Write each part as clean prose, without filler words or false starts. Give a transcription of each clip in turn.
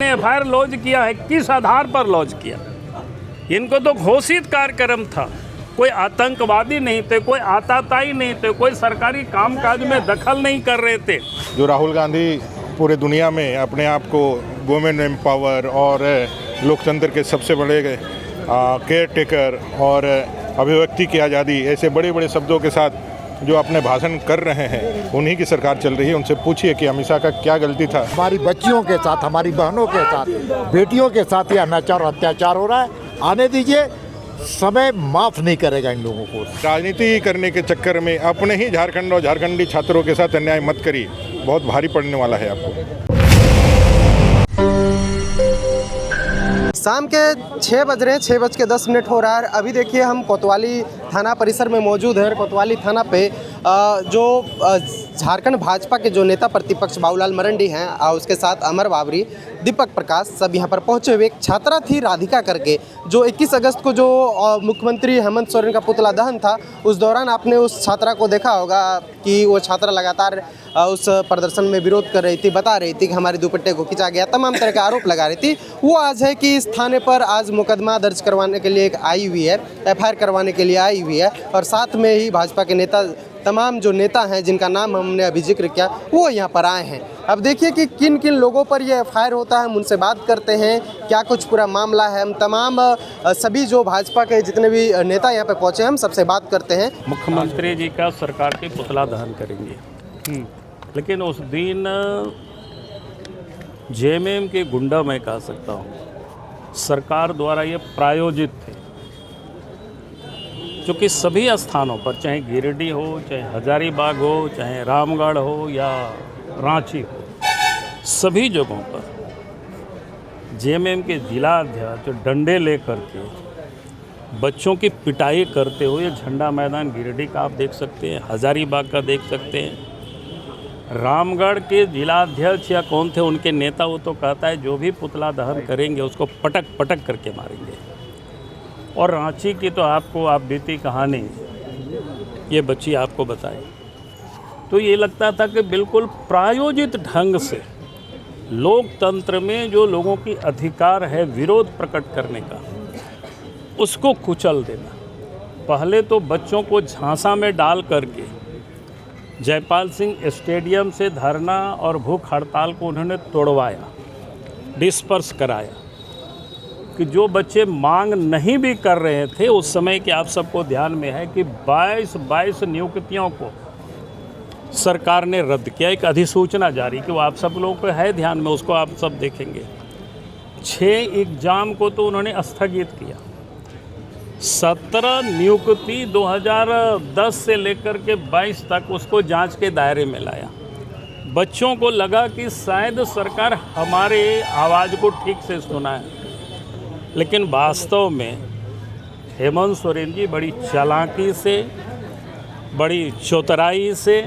FIR launch किया है, किस आधार पर लॉन्च किया? इनको तो घोषित कार्यक्रम था, कोई आतंकवादी नहीं थे, कोई आताताई नहीं थे, कोई सरकारी कामकाज में दखल नहीं कर रहे थे। जो राहुल गांधी पूरे दुनिया में अपने आप को वुमेन एम्पावर और लोकतंत्र के सबसे बड़े केयर टेकर और अभिव्यक्ति की आज़ादी, ऐसे बड़े बड़े शब्दों के साथ जो अपने भाषण कर रहे हैं, उन्हीं की सरकार चल रही है। उनसे पूछिए कि अमित शाह का क्या गलती था। हमारी बच्चियों के साथ, हमारी बहनों के साथ, बेटियों के साथ यह अनाचार और अत्याचार हो रहा है। आने दीजिए, समय माफ़ नहीं करेगा इन लोगों को। राजनीति करने के चक्कर में अपने ही झारखंड और झारखंडी छात्रों के साथ अन्याय मत करिए, बहुत भारी पड़ने वाला है आपको। शाम के 6 बज रहे हैं, 6:10 हो रहा है। अभी देखिए हम कोतवाली थाना परिसर में मौजूद है। कोतवाली थाना पे जो झारखंड भाजपा के जो नेता प्रतिपक्ष बाबूलाल मरंडी हैं और उसके साथ अमर बाबरी, दीपक प्रकाश, सब यहाँ पर पहुँचे हुए। एक छात्रा थी राधिका करके, जो 21 अगस्त को जो मुख्यमंत्री हेमंत सोरेन का पुतला दहन था, उस दौरान आपने उस छात्रा को देखा होगा कि वो छात्रा लगातार उस प्रदर्शन में विरोध कर रही थी, बता रही थी कि हमारे दुपट्टे को खींचा गया, तमाम तरह के आरोप लगा रही थी। वो आज है कि इस थाने पर आज मुकदमा दर्ज करवाने के लिए एक आई हुई है, एफआईआर करवाने के लिए आई हुई है। और साथ में ही भाजपा के नेता, तमाम जो नेता हैं जिनका नाम हमने अभी जिक्र किया, वो यहाँ पर आए हैं। अब देखिए कि किन किन लोगों पर ये एफआईआर होता है, हम उनसे बात करते हैं, क्या कुछ पूरा मामला है। हम तमाम सभी जो भाजपा के जितने भी नेता यहाँ पे पहुँचे हैं, हम सबसे बात करते हैं। मुख्यमंत्री जी का सरकार के पुतला दहन करेंगे, लेकिन उस दिन जेएमएम के गुंडा, मैं कह सकता हूँ, सरकार द्वारा ये प्रायोजित थे, जो कि सभी स्थानों पर, चाहे गिरिडीह हो, चाहे हजारीबाग हो, चाहे रामगढ़ हो या रांची हो, सभी जगहों पर जेएमएम के जिला अध्यक्ष जो डंडे लेकर के बच्चों की पिटाई करते हुए, झंडा मैदान गिरिडीह का आप देख सकते हैं, हजारीबाग का देख सकते हैं, रामगढ़ के जिलाध्यक्ष या कौन थे उनके नेता, वो तो कहता है जो भी पुतला दहन करेंगे उसको पटक पटक करके मारेंगे। और रांची की तो आपको आप बीती कहानी ये बच्ची आपको बताई, तो ये लगता था कि बिल्कुल प्रायोजित ढंग से लोकतंत्र में जो लोगों की अधिकार है विरोध प्रकट करने का, उसको कुचल देना। पहले तो बच्चों को झांसा में डाल करके जयपाल सिंह स्टेडियम से धरना और भूख हड़ताल को उन्होंने तोड़वाया, डिस्पर्स कराया, कि जो बच्चे मांग नहीं भी कर रहे थे उस समय के, आप सबको ध्यान में है कि 22 नियुक्तियों को सरकार ने रद्द किया। एक अधिसूचना जारी कि वो आप सब लोगों को है ध्यान में, उसको आप सब देखेंगे। 6 एग्ज़ाम को तो उन्होंने स्थगित किया। 17 नियुक्ति 2010 से लेकर के 22 तक उसको जांच के दायरे में लाया। बच्चों को लगा कि शायद सरकार हमारे आवाज़ को ठीक से सुना है, लेकिन वास्तव में हेमंत सोरेन जी बड़ी चालाकी से, बड़ी चौतराई से,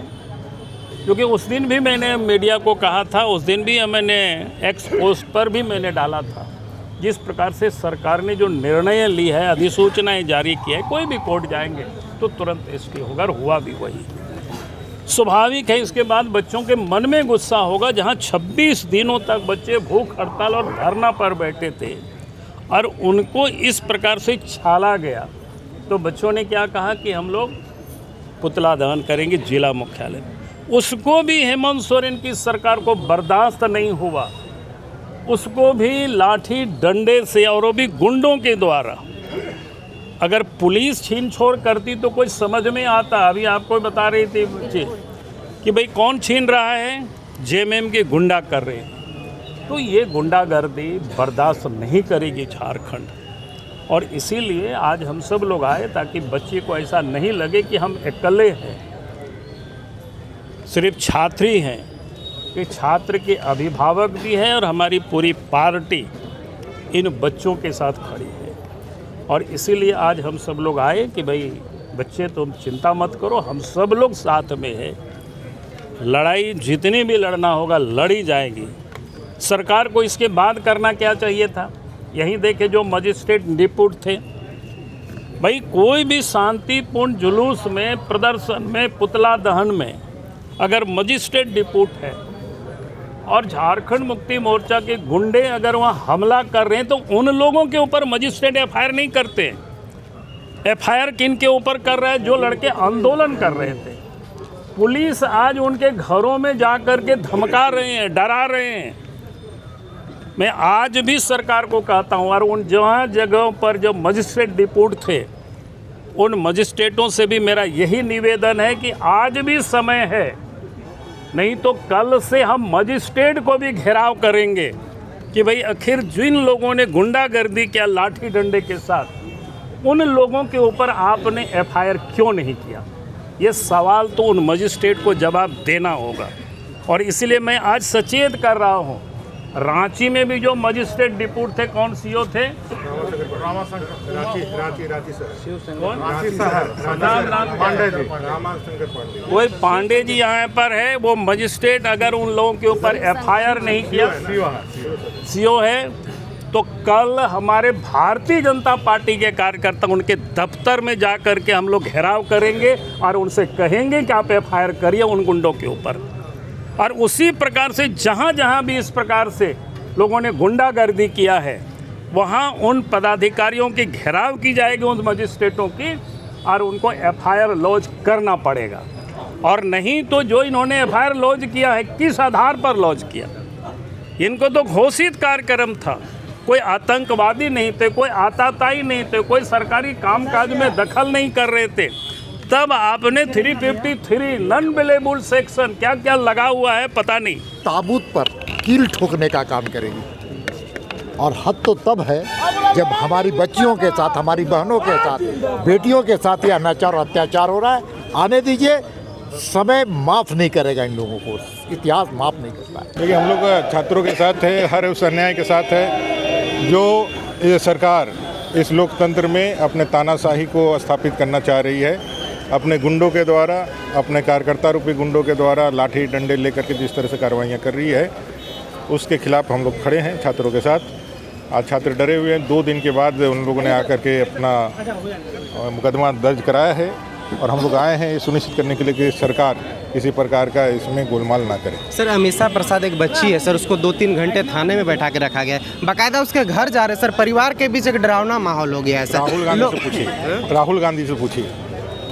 क्योंकि उस दिन भी मैंने मीडिया को कहा था, उस दिन भी मैंने एक्स पोस्ट पर भी मैंने डाला था, जिस प्रकार से सरकार ने जो निर्णय ली है, अधिसूचनाएं जारी की है, कोई भी कोर्ट जाएंगे तो तुरंत स्टे होगा, और हुआ भी वही। स्वाभाविक है इसके बाद बच्चों के मन में गुस्सा होगा, जहां 26 दिनों तक बच्चे भूख हड़ताल और धरना पर बैठे थे और उनको इस प्रकार से छाला गया, तो बच्चों ने क्या कहा कि हम लोग पुतला दहन करेंगे जिला मुख्यालय में। उसको भी हेमंत सोरेन की सरकार को बर्दाश्त नहीं हुआ, उसको भी लाठी डंडे से, और वो भी गुंडों के द्वारा। अगर पुलिस छीन छोड़ करती तो कुछ समझ में आता। अभी आपको बता रही थी बच्चे कि भाई कौन छीन रहा है, जेएमएम के गुंडा कर रहे हैं। तो ये गुंडागर्दी बर्दाश्त नहीं करेगी झारखंड, और इसीलिए आज हम सब लोग आए ताकि बच्चे को ऐसा नहीं लगे कि हम अकेले हैं, सिर्फ छात्री हैं, कि छात्र के अभिभावक भी हैं और हमारी पूरी पार्टी इन बच्चों के साथ खड़ी है। और इसीलिए आज हम सब लोग आए कि भाई बच्चे तुम चिंता मत करो, हम सब लोग साथ में हैं, लड़ाई जितनी भी लड़ना होगा लड़ी जाएगी। सरकार को इसके बाद करना क्या चाहिए था, यहीं देखे जो मजिस्ट्रेट डिप्यूट थे, भाई कोई भी शांतिपूर्ण जुलूस में, प्रदर्शन में, पुतला दहन में अगर मजिस्ट्रेट डिप्यूट है और झारखंड मुक्ति मोर्चा के गुंडे अगर वहाँ हमला कर रहे हैं तो उन लोगों के ऊपर मजिस्ट्रेट एफआईआर नहीं करते। एफआईआर किन के ऊपर कर रहा है? जो लड़के आंदोलन कर रहे थे। पुलिस आज उनके घरों में जा कर के धमका रहे हैं, डरा रहे हैं। मैं आज भी सरकार को कहता हूँ, और उन जहाँ जगहों पर जो मजिस्ट्रेट डिप्यूट थे उन मजिस्ट्रेटों से भी मेरा यही निवेदन है कि आज भी समय है, नहीं तो कल से हम मजिस्ट्रेट को भी घेराव करेंगे कि भाई आखिर जिन लोगों ने गुंडागर्दी किया लाठी डंडे के साथ, उन लोगों के ऊपर आपने एफआईआर क्यों नहीं किया? ये सवाल तो उन मजिस्ट्रेट को जवाब देना होगा। और इसलिए मैं आज सचेत कर रहा हूँ, रांची में भी जो मजिस्ट्रेट डिप्यूट थे, कौन सीओ थे? कोई पांडे जी यहाँ पर है, वो मजिस्ट्रेट अगर उन लोगों के ऊपर एफआईआर नहीं किया, सीओ है, तो कल हमारे भारतीय जनता पार्टी के कार्यकर्ता उनके दफ्तर में जा कर के हम लोग घेराव करेंगे और उनसे कहेंगे कि आप एफआईआर करिए उन गुंडों के ऊपर। और उसी प्रकार से जहाँ जहाँ भी इस प्रकार से लोगों ने गुंडागर्दी किया है, वहाँ उन पदाधिकारियों की घेराव की जाएगी, उन मजिस्ट्रेटों की, और उनको एफआईआर लॉन्च करना पड़ेगा। और नहीं तो जो इन्होंने एफआईआर लॉन्च किया है, किस आधार पर लॉन्च किया? इनको तो घोषित कार्यक्रम था, कोई आतंकवादी नहीं थे, कोई आताताई नहीं थे, कोई सरकारी कामकाज में दखल नहीं कर रहे थे। तब आपने 353 नॉन बिलेबल सेक्शन क्या क्या लगा हुआ है पता नहीं, ताबूत पर कील ठोकने का काम करेगी। और हद तो तब है जब हमारी बच्चियों के साथ, हमारी बहनों के साथ, बेटियों के साथ यह अनाचार और अत्याचार हो रहा है। आने दीजिए, समय माफ़ नहीं करेगा इन लोगों को, इतिहास माफ़ नहीं करता है। देखिए, हम लोग छात्रों के साथ है, हर उस अन्याय के साथ है जो ये सरकार इस लोकतंत्र में अपने तानाशाही को स्थापित करना चाह रही है। अपने गुंडों के द्वारा, अपने कार्यकर्ता रूपी गुंडों के द्वारा लाठी डंडे लेकर के जिस तरह से कार्रवाइयाँ कर रही है, उसके खिलाफ हम लोग खड़े हैं छात्रों के साथ। आज छात्र डरे हुए हैं। 2 दिन के बाद उन लोगों ने आकर के अपना मुकदमा दर्ज कराया है और हम लोग आए हैं ये सुनिश्चित करने के लिए कि सरकार किसी प्रकार का इसमें गोलमाल ना करे। सर, अमीषा प्रसाद एक बच्ची है सर, उसको 2-3 घंटे थाने में बैठा के रखा गया है, बाकायदा उसके घर जा रहे सर, परिवार के बीच एक डरावना माहौल हो गया है सर। राहुल गांधी से पूछिए, राहुल गांधी से पूछिए।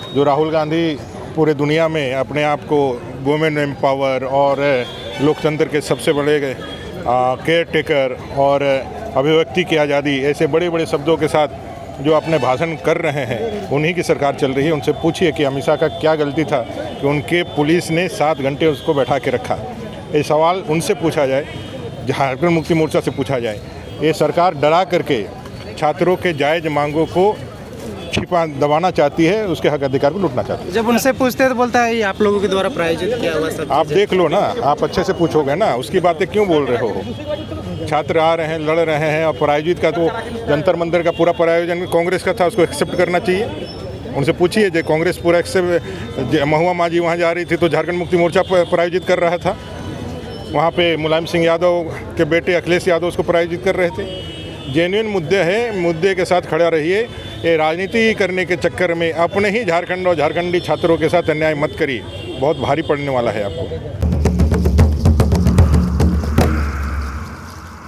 जो राहुल गांधी पूरे दुनिया में अपने आप को वुमेन एम्पावर और लोकतंत्र के सबसे बड़े केयर टेकर और अभिव्यक्ति की आज़ादी, ऐसे बड़े बड़े शब्दों के साथ जो अपने भाषण कर रहे हैं, उन्हीं की सरकार चल रही है। उनसे पूछिए कि अमीषा का क्या गलती था कि उनके पुलिस ने 7 घंटे उसको बैठा के रखा। ये सवाल उनसे पूछा जाए, झारखंड मुक्ति मोर्चा से पूछा जाए। ये सरकार डरा करके छात्रों के जायज़ मांगों को दबाना चाहती है, उसके हक अधिकार को लूटना चाहती है। जब उनसे पूछते हैं तो बोलता है ये आप लोगों के द्वारा प्रायोजित किया हुआ सब। आप देख लो ना, आप अच्छे से पूछोगे ना, उसकी बातें क्यों बोल रहे हो? छात्र आ रहे हैं, लड़ रहे हैं, और प्रायोजित का तो जंतर मंतर का पूरा प्रायोजन कांग्रेस का था, उसको एक्सेप्ट करना चाहिए। उनसे पूछिए, जो कांग्रेस पूरा एक्सेप्ट, महुआ मांझी वहाँ जा रही थी तो झारखंड मुक्ति मोर्चा प्रायोजित कर रहा था, वहाँ पे मुलायम सिंह यादव के बेटे अखिलेश यादव उसको प्रायोजित कर रहे थे। जेन्युइन मुद्दे हैं, मुद्दे के साथ खड़ा रहिए। ये राजनीति करने के चक्कर में अपने ही झारखंड और झारखंडी छात्रों के साथ अन्याय मत करिए, बहुत भारी पड़ने वाला है आपको।